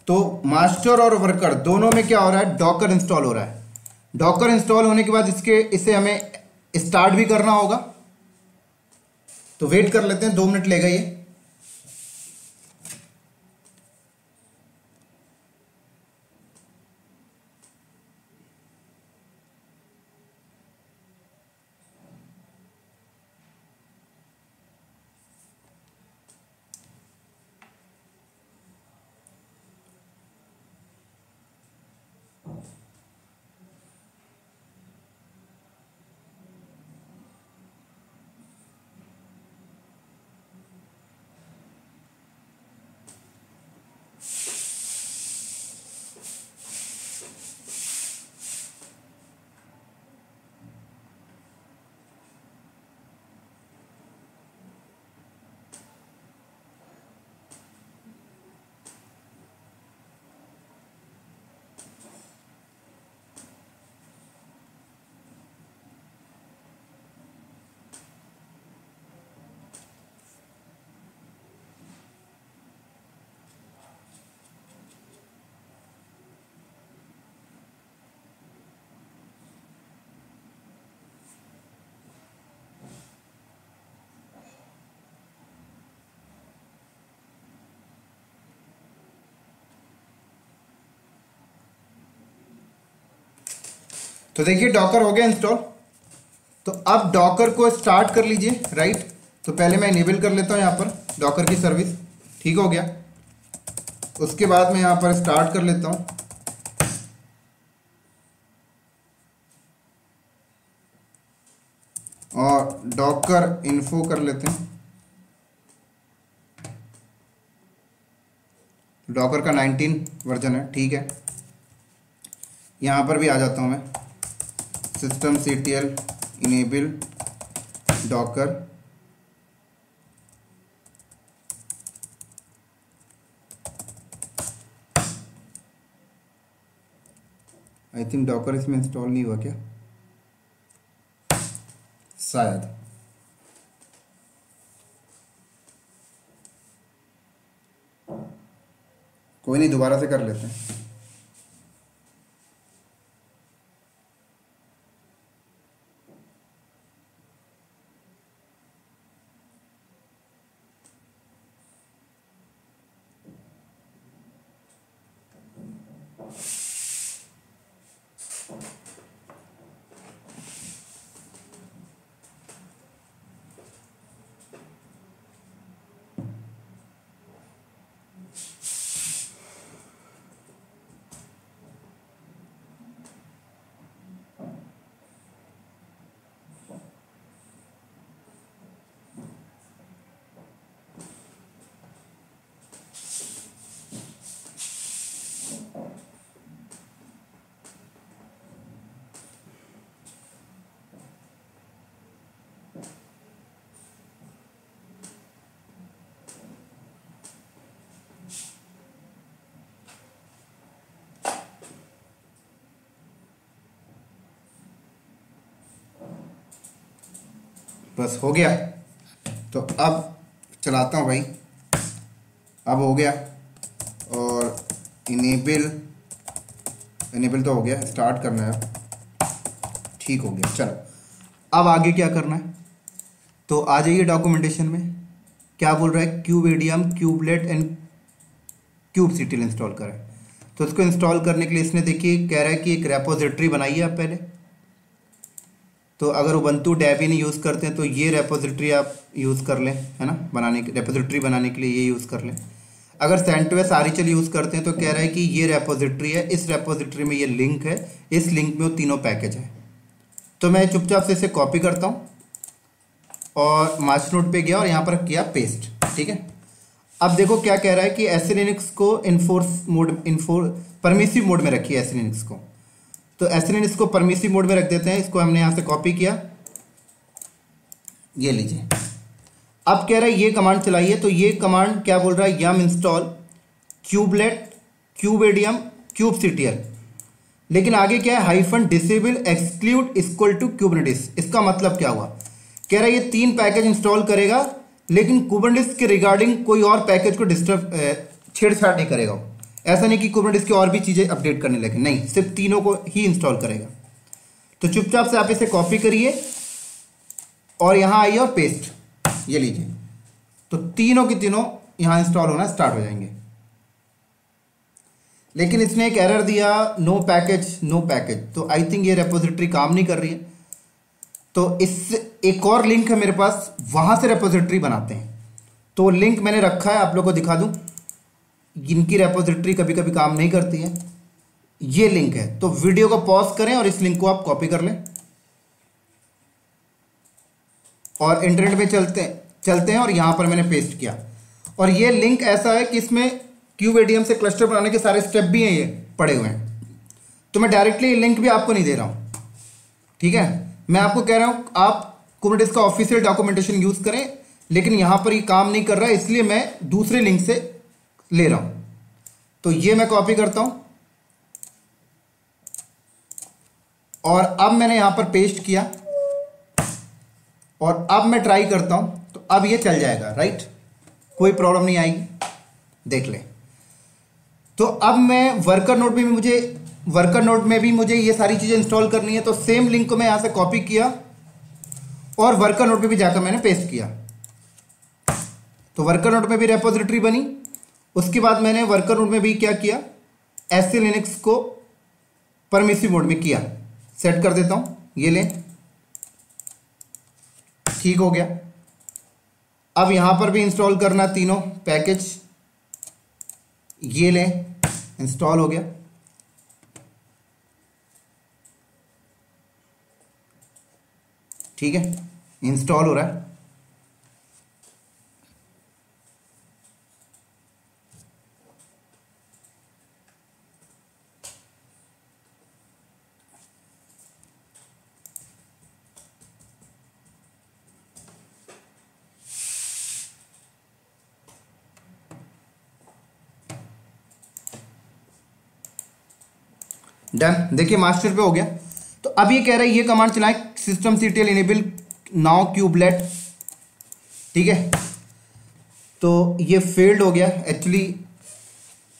तो मास्टर और वर्कर दोनों में क्या हो रहा है, डॉकर इंस्टॉल हो रहा है। डॉकर इंस्टॉल होने के बाद इसे हमें स्टार्ट भी करना होगा, तो वेट कर लेते हैं, 2 मिनट लेगा ये। तो देखिए डॉकर हो गया इंस्टॉल। तो अब डॉकर को स्टार्ट कर लीजिए, राइट। तो पहले मैं इनेबल कर लेता हूँ यहाँ पर डॉकर की सर्विस, ठीक हो गया। उसके बाद मैं यहाँ पर स्टार्ट कर लेता हूँ। और डॉकर इन्फो कर लेते हैं। डॉकर का 19 वर्जन है, ठीक है। यहाँ पर भी आ जाता हूँ मैं, systemctl enable docker, I think Docker इसमें इंस्टॉल नहीं हुआ क्या, शायद। कोई नहीं, दोबारा से कर लेते हैं। बस हो गया। तो अब चलाता हूँ भाई, अब हो गया। और इनेबल तो हो गया, स्टार्ट करना है, ठीक हो गया। चलो अब आगे क्या करना है, तो आ जाइए डॉक्यूमेंटेशन में। क्या बोल रहा है, क्यूबेडियम, क्यूबलेट एंड क्यूबसीटीएल इंस्टॉल करें। तो इसको इंस्टॉल करने के लिए इसने देखिए कह रहा है कि एक रेपोजिटरी बनाइए आप पहले। तो अगर उबंटू डेबियन यूज़ करते हैं तो ये रेपोजिटरी आप यूज़ कर लें, है ना, रेपोजिटरी बनाने के लिए ये यूज़ कर लें। अगर सेंटोस आरएचएल यूज़ करते हैं तो कह रहा है कि ये रेपोजिटरी है, इस रेपोजिटरी में ये लिंक है, इस लिंक में वो तीनों पैकेज है। तो मैं चुपचाप से इसे कॉपी करता हूँ और मास्टर नोड पे गया और यहाँ पर किया पेस्ट, ठीक है। अब देखो क्या कह रहा है कि एस लिनक्स को परमिसिव मोड में रखिए एस लिनक्स को। तो एस लिनक्स को परमिसिव मोड में रख देते हैं। इसको हमने यहाँ से कॉपी किया, ये लीजिए। अब कह रहा है ये कमांड चलाइए। तो ये कमांड क्या बोल रहा है, यम इंस्टॉल क्यूबलेट, क्यूबेडियम, क्यूबसीटीएल। लेकिन आगे क्या है, hyphen disable exclude equal to Kubernetes. इसका मतलब क्या हुआ, कह रहा है ये तीन पैकेज इंस्टॉल करेगा लेकिन कुबरनेटिस के रिगार्डिंग कोई और पैकेज को छेड़छाड़ नहीं करेगा। ऐसा नहीं कि कुबरनेटिस की और भी चीज़ें अपडेट करने लगे, नहीं, सिर्फ तीनों को ही इंस्टॉल करेगा। तो चुपचाप से आप इसे कॉपी करिए और यहाँ आइए और पेस्ट, ये लीजिए। तो तीनों की तीनों यहाँ इंस्टॉल होना स्टार्ट हो जाएंगे। लेकिन इसने एक एरर दिया, नो पैकेज नो पैकेज। तो आई थिंक ये रेपोजिटरी काम नहीं कर रही है। तो इस एक और लिंक है मेरे पास, वहाँ से रेपोजिटरी बनाते हैं। तो लिंक मैंने रखा है, आप लोग को दिखा दूँ। इनकी रेपोजिटरी कभी कभी काम नहीं करती है, ये लिंक है। तो वीडियो को पॉज करें और इस लिंक को आप कॉपी कर लें और इंटरनेट पे चलते हैं और यहाँ पर मैंने पेस्ट किया। और ये लिंक ऐसा है कि इसमें क्यूबेडियम से क्लस्टर बनाने के सारे स्टेप भी हैं, ये पड़े हुए हैं। तो मैं डायरेक्टली लिंक भी आपको नहीं दे रहा हूँ, ठीक है। मैं आपको कह रहा हूँ आप कुबरनेटिस का ऑफिशियल डॉक्यूमेंटेशन यूज़ करें, लेकिन यहाँ पर ये काम नहीं कर रहा है, इसलिए मैं दूसरे लिंक से ले रहा हूँ। तो ये मैं कॉपी करता हूँ और अब मैंने यहाँ पर पेस्ट किया और अब मैं ट्राई करता हूँ। तो अब ये चल जाएगा, राइट, कोई प्रॉब्लम नहीं आएगी, देख ले। तो अब मैं वर्कर नोड में भी मुझे ये सारी चीज़ें इंस्टॉल करनी है। तो सेम लिंक को मैं यहाँ से कॉपी किया और वर्कर नोड पे भी जाकर मैंने पेस्ट किया। तो वर्कर नोड में भी रेपोजिटरी बनी। उसके बाद मैंने वर्कर नोड में भी क्या किया, एस लिनक्स को परमिसिव मोड में किया, सेट कर देता हूं, ये लें, ठीक हो गया। अब यहां पर भी इंस्टॉल करना तीनों पैकेज, ये लें, इंस्टॉल हो गया। ठीक है, इंस्टॉल हो रहा है। डन, देखिए मास्टर पे हो गया। तो अब ये कह रहा है ये कमांड चलाएं, systemctl enable now kubelet, ठीक है। तो ये फेल्ड हो गया एक्चुअली,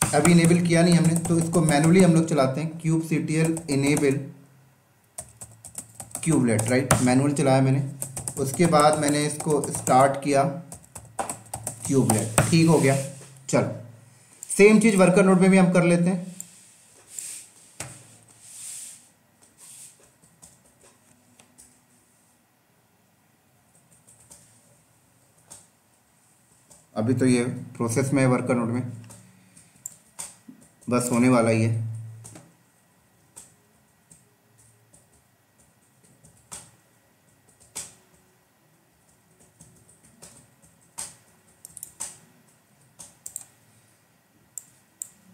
अभी इनेबल किया नहीं हमने, तो इसको मैनुअली हम लोग चलाते हैं, kubectl enable kubelet, right, manual चलाया मैंने। उसके बाद मैंने इसको स्टार्ट किया kubelet, ठीक हो गया। चलो सेम चीज वर्कर नोड में भी हम कर लेते हैं। अभी तो ये प्रोसेस में है वर्कर नोड में, बस होने वाला ही है।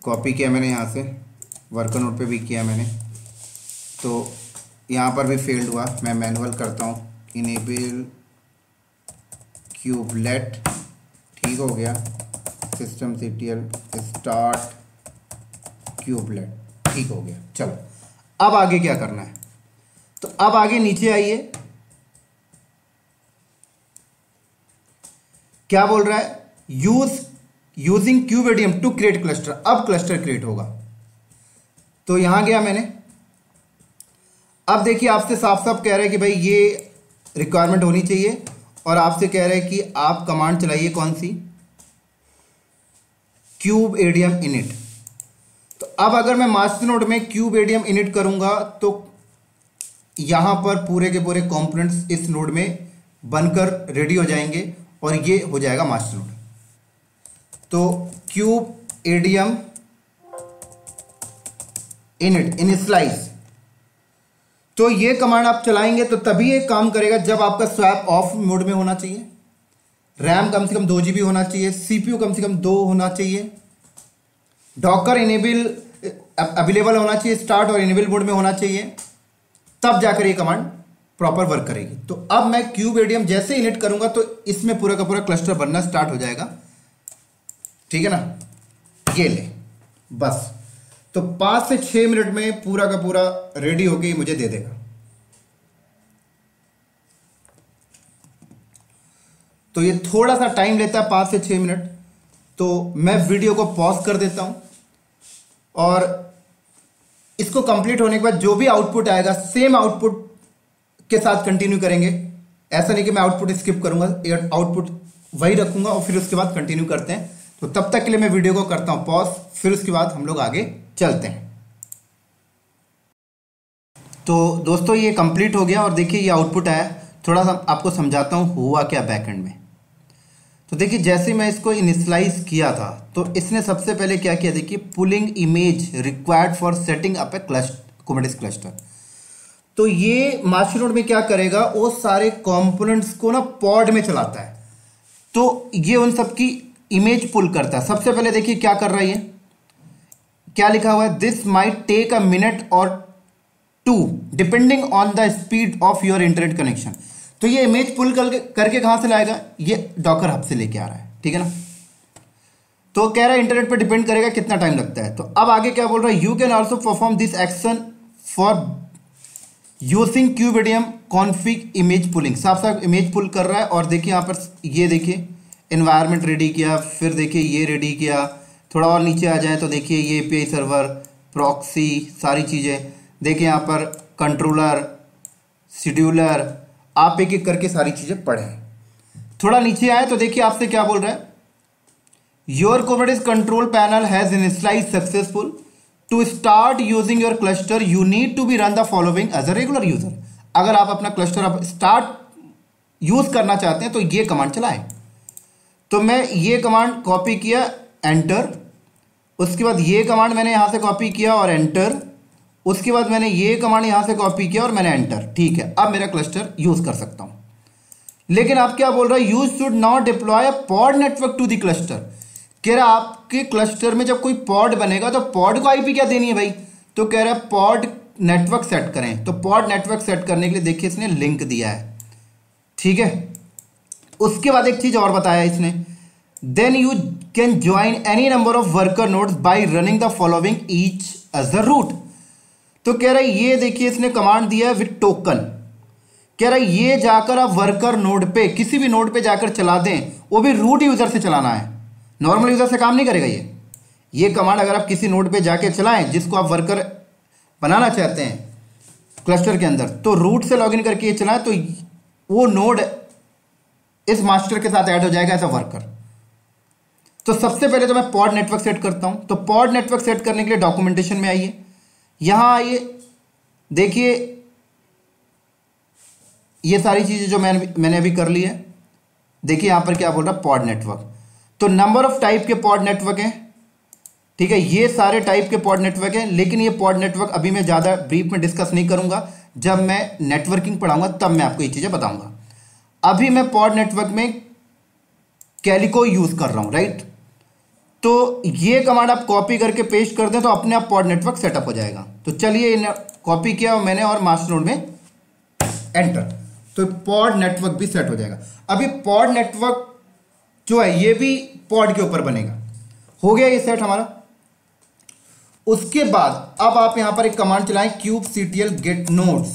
कॉपी किया मैंने यहाँ से, वर्कर नोड पे भी किया मैंने, तो यहाँ पर भी फेल्ड हुआ। मैं मैनुअल करता हूँ, इनेबल क्यूबलेट, ठीक हो गया। systemctl स्टार्ट क्यूबलेट, ठीक हो गया। चलो अब आगे क्या करना है, तो अब आगे नीचे आइए, क्या बोल रहा है, यूजिंग क्यूबेडियम टू क्रिएट क्लस्टर। अब क्लस्टर क्रिएट होगा, तो यहां गया मैंने। अब देखिए आपसे साफ साफ कह रहा है कि भाई ये रिक्वायरमेंट होनी चाहिए, और आपसे कह रहा है कि आप कमांड चलाइए कौन सी, क्यूबेडियम इनिट। तो अब अगर मैं मास्टर नोड में क्यूबेडियम इनिट करूंगा तो यहां पर पूरे के पूरे कंपोनेंट्स इस नोड में बनकर रेडी हो जाएंगे और ये हो जाएगा मास्टर नोड। तो क्यूबेडियम इनिट इनिशियलाइज, तो ये कमांड आप चलाएंगे तो तभी ये काम करेगा जब आपका स्वैप ऑफ मोड में होना चाहिए, रैम कम से कम 2 GB होना चाहिए, सीपीयू कम से कम 2 होना चाहिए, डॉकर इनेबल अवेलेबल होना चाहिए, स्टार्ट और इनेबल मोड में होना चाहिए, तब जाकर ये कमांड प्रॉपर वर्क करेगी। तो अब मैं क्यूबेडियम जैसे इनिट करूंगा तो इसमें पूरा का पूरा क्लस्टर बनना स्टार्ट हो जाएगा, ठीक है ना। ये ले बस, तो 5 से 6 मिनट में पूरा का पूरा रेडी होके मुझे दे देगा। तो ये थोड़ा सा टाइम लेता है, 5 से 6 मिनट। तो मैं वीडियो को पॉज कर देता हूं और इसको कंप्लीट होने के बाद जो भी आउटपुट आएगा सेम आउटपुट के साथ कंटिन्यू करेंगे। ऐसा नहीं कि मैं आउटपुट स्किप करूंगा, आउटपुट वही रखूंगा और फिर उसके बाद कंटिन्यू करते हैं। तो तब तक के लिए मैं वीडियो को करता हूं पॉज, फिर उसके बाद हम लोग आगे चलते हैं। तो दोस्तों ये कंप्लीट हो गया और देखिए ये आउटपुट आया। थोड़ा सा आपको समझाता हूँ हुआ क्या बैकएंड में। तो देखिए जैसे मैं इसको इनिशियलाइज किया था तो इसने सबसे पहले क्या किया, देखिए pulling image required for setting up A Kubernetes cluster. तो ये मास्टर नोड में क्या करेगा, वो सारे कंपोनेंट्स को ना पॉड में चलाता है, तो ये उन सबकी इमेज पुल करता है। सबसे पहले देखिए क्या कर रहा है, ये क्या लिखा हुआ है, this might take a minute or 2 depending on the speed of your internet connection. तो ये इमेज पुल करके कहां से लाएगा, ये डॉकर हब से लेके आ रहा है, ठीक है ना। तो कह रहा है इंटरनेट पर डिपेंड करेगा कितना टाइम लगता है। तो अब आगे क्या बोल रहा है, you can also perform this action for using kubeadm config image pulling. साफ साफ इमेज पुल कर रहा है। और देखिए यहाँ पर ये देखिए एनवायरनमेंट रेडी किया, फिर देखिए ये रेडी किया, थोड़ा और नीचे आ जाए तो देखिए ये एपीआई सर्वर, प्रॉक्सी, सारी चीज़ें देखिए यहाँ पर, कंट्रोलर, शेड्यूलर, आप एक एक करके सारी चीज़ें पढ़ें। थोड़ा नीचे आए तो देखिए आपसे क्या बोल रहा है, your Kubernetes control panel has initialize successful. To start using your cluster you need to be run the following as a regular user. अगर आप अपना क्लस्टर अब स्टार्ट यूज करना चाहते हैं तो ये कमांड चलाएं। तो मैं ये कमांड कॉपी किया, एंटर। उसके बाद ये कमांड मैंने यहां से कॉपी किया और एंटर। उसके बाद मैंने ये कमांड यहां से कॉपी किया और मैंने एंटर। ठीक है, अब मेरा क्लस्टर यूज कर सकता हूं। लेकिन आप क्या बोल रहा है, use should not deploy a pod network to the cluster. कह रहा आपके क्लस्टर में जब कोई पॉड बनेगा तो पॉड को आईपी क्या देनी है भाई, तो कह रहा है पॉड नेटवर्क सेट करें। तो पॉड नेटवर्क सेट करने के लिए देखिए इसने लिंक दिया है। ठीक है, उसके बाद एक चीज और बताया इसने, then you can join any number of worker nodes by running the following each as the root. तो कह रहा है ये देखिए इसने कमांड दिया है विद टोकन। कह रहा है ये जाकर आप वर्कर नोड पे, किसी भी नोड पे जाकर चला दें, वो भी रूट यूजर से चलाना है, नॉर्मल यूजर से काम नहीं करेगा ये कमांड अगर आप किसी नोड पे जाके चलाएं जिसको आप वर्कर बनाना चाहते हैं क्लस्टर के अंदर, तो रूट से लॉगिन करके ये चलाएं तो वो नोड इस मास्टर के साथ ऐड हो जाएगा एज अ वर्कर। तो सबसे पहले तो मैं पॉड नेटवर्क सेट करता हूं। तो पॉड नेटवर्क सेट करने के लिए डॉक्यूमेंटेशन में आइए, यहां आइए, देखिए ये सारी चीजें जो मैंने अभी कर ली है। देखिए यहां पर क्या बोल रहा है, पॉड नेटवर्क। तो नंबर ऑफ टाइप के पॉड नेटवर्क हैं। ठीक है, ये सारे टाइप के पॉड नेटवर्क हैं, लेकिन ये पॉड नेटवर्क अभी मैं ज्यादा ब्रीफ में डिस्कस नहीं करूंगा। जब मैं नेटवर्किंग पढ़ाऊंगा तब मैं आपको ये चीजें बताऊंगा। अभी मैं पॉड नेटवर्क में कैलिको यूज कर रहा हूं, राइट। तो ये कमांड आप कॉपी करके पेस्ट कर दें तो अपने आप पॉड नेटवर्क सेटअप हो जाएगा। तो चलिए कॉपी किया मैंने और मास्टर नोड में एंटर, तो पॉड नेटवर्क भी सेट हो जाएगा। अभी पॉड नेटवर्क जो है ये भी पॉड के ऊपर बनेगा। हो गया ये सेट हमारा। उसके बाद अब आप यहां पर एक कमांड चलाएं kubectl get nodes।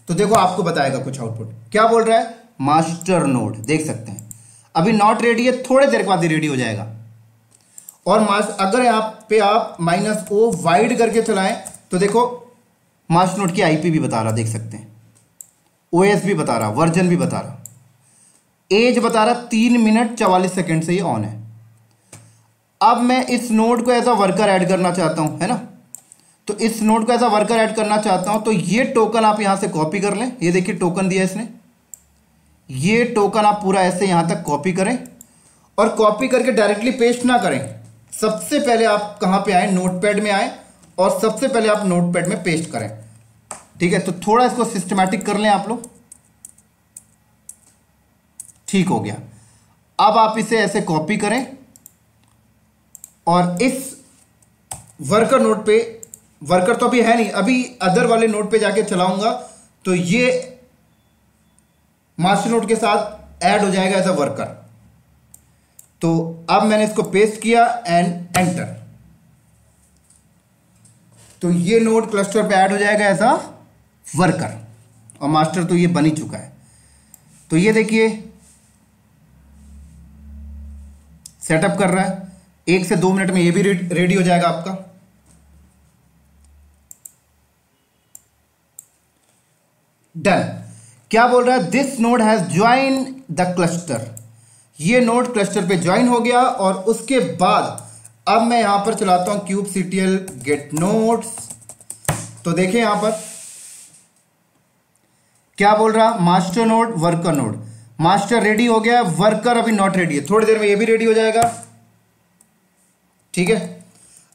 तो देखो आपको बताएगा कुछ आउटपुट। क्या बोल रहा है, मास्टर नोड, देख सकते हैं अभी नॉट रेडी है, थोड़े देर बाद ही रेडी हो जाएगा। और अगर यहां पे आप -o वाइड करके चलाएं तो देखो मास्टर नोड की आईपी भी बता रहा, देख सकते हैं, ओएस भी बता रहा, वर्जन भी बता रहा, एज बता रहा, 3 मिनट 44 सेकंड से ये ऑन है। अब मैं इस नोड को एज अ वर्कर ऐड करना चाहता हूं, है ना। तो इस नोड को एज अ वर्कर ऐड करना चाहता हूं तो ये टोकन आप यहां से कॉपी कर लें। ये देखिए टोकन दिया इसने, ये टोकन आप पूरा ऐसे यहां तक कॉपी करें और कॉपी करके डायरेक्टली पेस्ट ना करें। सबसे पहले आप कहां पे आए, नोटपैड में आए और सबसे पहले आप नोटपैड में पेस्ट करें। ठीक है, तो थोड़ा इसको सिस्टमैटिक कर लें आप लोग। ठीक हो गया। अब आप इसे ऐसे कॉपी करें और इस वर्कर नोड पे, वर्कर तो अभी है नहीं, अभी अदर वाले नोड पे जाके चलाऊंगा तो ये मास्टर नोड के साथ ऐड हो जाएगा एज अ वर्कर। तो अब मैंने इसको पेस्ट किया एंड एंटर, तो ये नोड क्लस्टर पे ऐड हो जाएगा एज अ वर्कर और मास्टर तो ये बन ही चुका है। तो ये देखिए सेटअप कर रहा है, 1 से 2 मिनट में ये भी रेडी हो जाएगा आपका। डन। क्या बोल रहा है, this node has join the cluster. ये नोड क्लस्टर पे ज्वाइन हो गया और उसके बाद अब मैं यहां पर चलाता हूं kubectl get nodes। तो देखें यहां पर क्या बोल रहा, master node worker node, master ready हो गया, वर्कर अभी नॉट रेडी है, थोड़ी देर में ये भी रेडी हो जाएगा। ठीक है,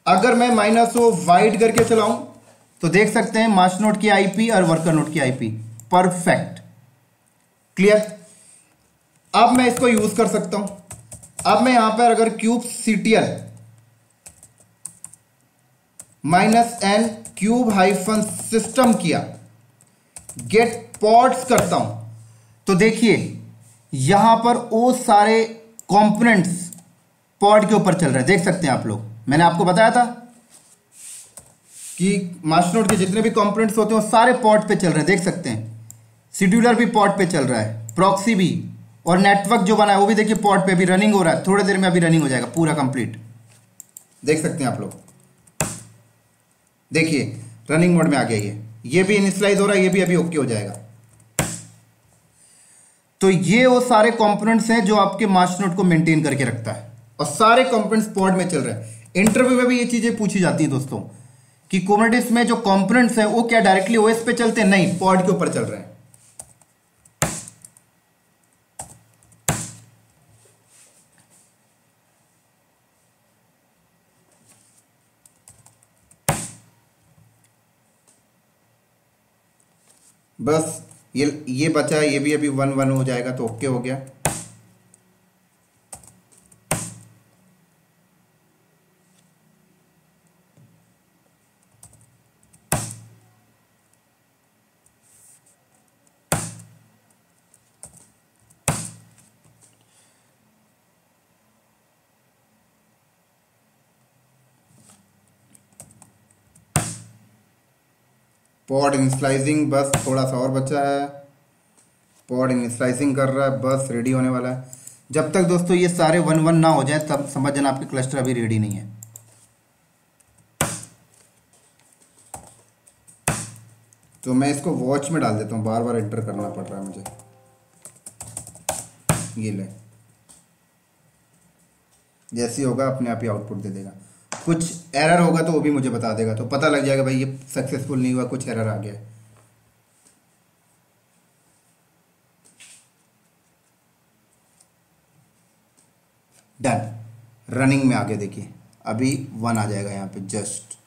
अगर मैं -o वाइड करके चलाऊं तो देख सकते हैं मास्टर नोड की आईपी और वर्कर नोड की आईपी परफेक्ट, क्लियर। अब मैं इसको यूज कर सकता हूं। अब मैं यहां पर अगर kubectl -n cube-system किया, गेट पॉड्स करता हूं तो देखिए यहां पर वो सारे कंपोनेंट्स पॉड के ऊपर चल रहे हैं, देख सकते हैं आप लोग। मैंने आपको बताया था कि मास्टर नोड के जितने भी कंपोनेंट्स होते हैं वो सारे पॉड पे चल रहे हैं, देख सकते हैं। शेड्यूलर भी पॉड पे चल रहा है, प्रॉक्सी भी, और नेटवर्क जो बना है वो भी देखिए पॉड पे भी रनिंग हो रहा है। थोड़ी देर में अभी रनिंग हो जाएगा पूरा कंप्लीट, देख सकते हैं आप लोग। देखिए रनिंग मोड में आ गया ये भी इनिशियलाइज हो रहा है, ये भी अभी ओके हो जाएगा। तो ये वो सारे कंपोनेंट्स हैं जो आपके मास्टर नोड को मेंटेन करके रखता है और सारे कंपोनेंट्स पॉड में चल रहे हैं। इंटरव्यू में भी ये चीजें पूछी जाती हैं दोस्तों कि कुबरनेटिस में जो कंपोनेंट्स हैं वो क्या डायरेक्टली ओएस पे चलते हैं? नहीं, पॉड के ऊपर चल रहे हैं। बस ये बचा है, ये भी अभी 1-1 हो जाएगा तो ओके हो गया। पॉड इनिशियलाइजिंग, बस थोड़ा सा और बचा है। पॉड इनिशियलाइजिंग कर रहा है, बस रेडी होने वाला है। जब तक दोस्तों ये सारे 1-1 ना हो जाए तब समझ जाना आपके क्लस्टर अभी रेडी नहीं है। तो मैं इसको वॉच में डाल देता हूँ, बार बार एंटर करना पड़ रहा है मुझे। ये ले, जैसे होगा अपने आप ही आउटपुट दे देगा। कुछ एरर होगा तो वो भी मुझे बता देगा, तो पता लग जाएगा भाई ये सक्सेसफुल नहीं हुआ, कुछ एरर आ गया है। डन, रनिंग में आगे देखिए अभी 1 आ जाएगा यहाँ पे जस्ट।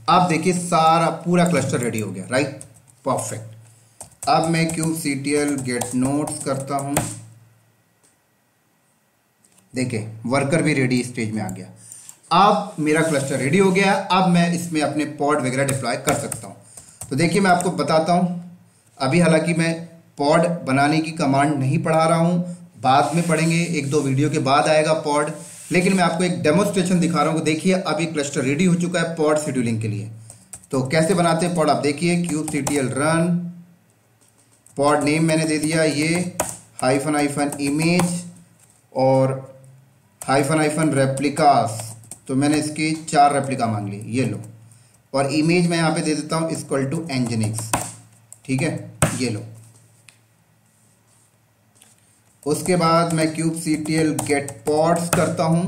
अब देखिए सारा पूरा क्लस्टर रेडी हो गया, राइट, परफेक्ट। अब मैं kubectl गेट नोट्स करता हूं। देखिए वर्कर भी रेडी स्टेज में आ गया। अब मेरा क्लस्टर रेडी हो गया। अब मैं इसमें अपने पॉड वगैरह डिप्लॉय कर सकता हूं। तो देखिए मैं आपको बताता हूं, अभी हालांकि मैं पॉड बनाने की कमांड नहीं पढ़ा रहा हूं, बाद में पढ़ेंगे, 1-2 वीडियो के बाद आएगा पॉड, लेकिन मैं आपको एक डेमोस्ट्रेशन दिखा रहा हूं। देखिए अभी क्लस्टर रेडी हो चुका है पॉड शेड्यूलिंग के लिए। तो कैसे बनाते हैं पॉड आप देखिए, kubectl रन, पॉड नेम मैंने दे दिया ये -- इमेज और -- रेप्लिकास। तो मैंने इसकी 4 रेप्लिका मांग ली, ये लो। और इमेज मैं यहाँ पे दे देता हूँ =nginx, ठीक है, ये लो। उसके बाद मैं kubectl गेट पॉड्स करता हूँ।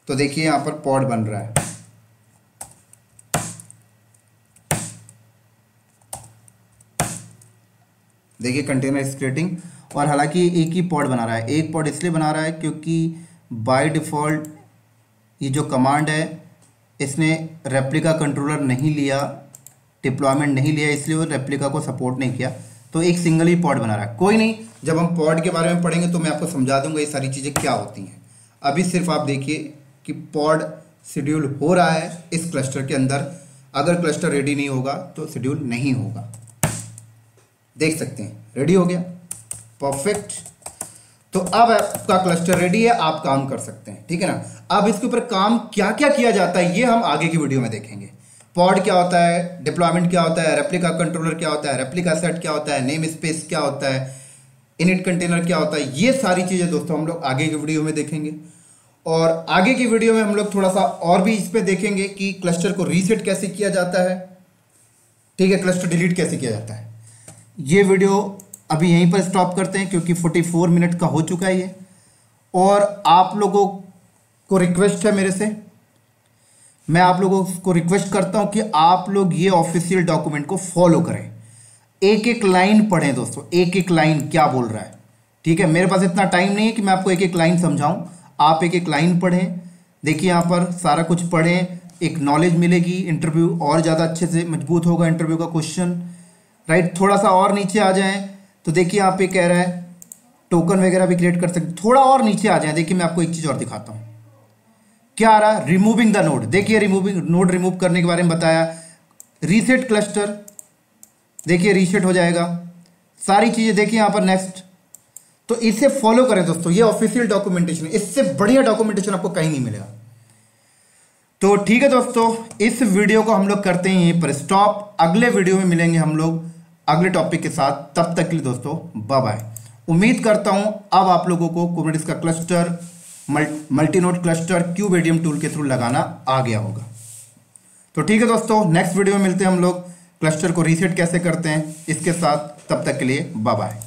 तो देखिए यहाँ पर पॉड बन रहा है। देखिए कंटेनर इज क्रिएटिंग, और हालांकि एक ही पॉड बना रहा है। एक पॉड इसलिए बना रहा है क्योंकि बाय डिफ़ॉल्ट ये जो कमांड है इसने रेप्लिका कंट्रोलर नहीं लिया, डिप्लॉयमेंट नहीं लिया, इसलिए वो रेप्लिका को सपोर्ट नहीं किया। तो एक सिंगल ही पॉड बना रहा है। कोई नहीं, जब हम पॉड के बारे में पढ़ेंगे तो मैं आपको समझा दूंगा ये सारी चीज़ें क्या होती हैं। अभी सिर्फ आप देखिए कि पॉड शेड्यूल हो रहा है इस क्लस्टर के अंदर। अगर क्लस्टर रेडी नहीं होगा तो शेड्यूल नहीं होगा। देख सकते हैं रेडी हो गया, परफेक्ट। तो अब आपका क्लस्टर रेडी है, आप काम कर सकते हैं, ठीक है ना। अब इसके ऊपर काम क्या क्या किया जाता है ये हम आगे की वीडियो में देखेंगे। पॉड क्या होता है, डिप्लॉयमेंट क्या होता है, रेप्लिका कंट्रोलर क्या होता है, रेप्लिका सेट क्या होता है, नेम स्पेस क्या होता है, इनिट कंटेनर क्या होता है, ये सारी चीजें दोस्तों हम लोग आगे की वीडियो में देखेंगे। और आगे की वीडियो में हम लोग थोड़ा सा और भी इस पे देखेंगे कि क्लस्टर को रीसेट कैसे किया जाता है, ठीक है, क्लस्टर डिलीट कैसे किया जाता है। ये वीडियो अभी यहीं पर स्टॉप करते हैं क्योंकि 44 मिनट का हो चुका है ये। और आप लोगों को रिक्वेस्ट है मेरे से, मैं आप लोगों को रिक्वेस्ट करता हूं कि आप लोग ये ऑफिशियल डॉक्यूमेंट को फॉलो करें। एक एक लाइन पढ़ें दोस्तों, एक एक लाइन क्या बोल रहा है, ठीक है। मेरे पास इतना टाइम नहीं है कि मैं आपको एक एक लाइन समझाऊं, आप एक एक लाइन पढ़ें। देखिए यहाँ पर सारा कुछ पढ़ें, एक नॉलेज मिलेगी, इंटरव्यू और ज़्यादा अच्छे से मजबूत होगा, इंटरव्यू का क्वेश्चन, राइट। थोड़ा सा और नीचे आ जाएं तो देखिए यहाँ पे कह रहा है टोकन वगैरह भी क्रिएट कर सकते। थोड़ा और नीचे आ जाएं, देखिए मैं आपको एक चीज़ और दिखाता हूँ क्या आ रहा है, रिमूविंग द नोड। देखिए रिमूविंग नोड रिमूव करने के बारे में बताया। रीसेट क्लस्टर, देखिए रीसेट हो जाएगा, सारी चीज़ें देखिए यहाँ पर नेक्स्ट। तो इसे फॉलो करें दोस्तों, ये ऑफिशियल डॉक्यूमेंटेशन है, इससे बढ़िया डॉक्यूमेंटेशन आपको कहीं नहीं मिलेगा। तो ठीक है दोस्तों, इस वीडियो को हम लोग करते हैं यहीं पर स्टॉप। अगले वीडियो में मिलेंगे हम लोग अगले टॉपिक के साथ। तब तक के लिए दोस्तों बाय बाय। उम्मीद करता हूं अब आप लोगों को कुबरनेटिस का क्लस्टर, मल्टीनोड क्लस्टर क्यूबेडियम टूल के थ्रू लगाना आ गया होगा। तो ठीक है दोस्तों, नेक्स्ट वीडियो में मिलते हैं हम लोग, क्लस्टर को रीसेट कैसे करते हैं इसके साथ। तब तक के लिए बाय बाय।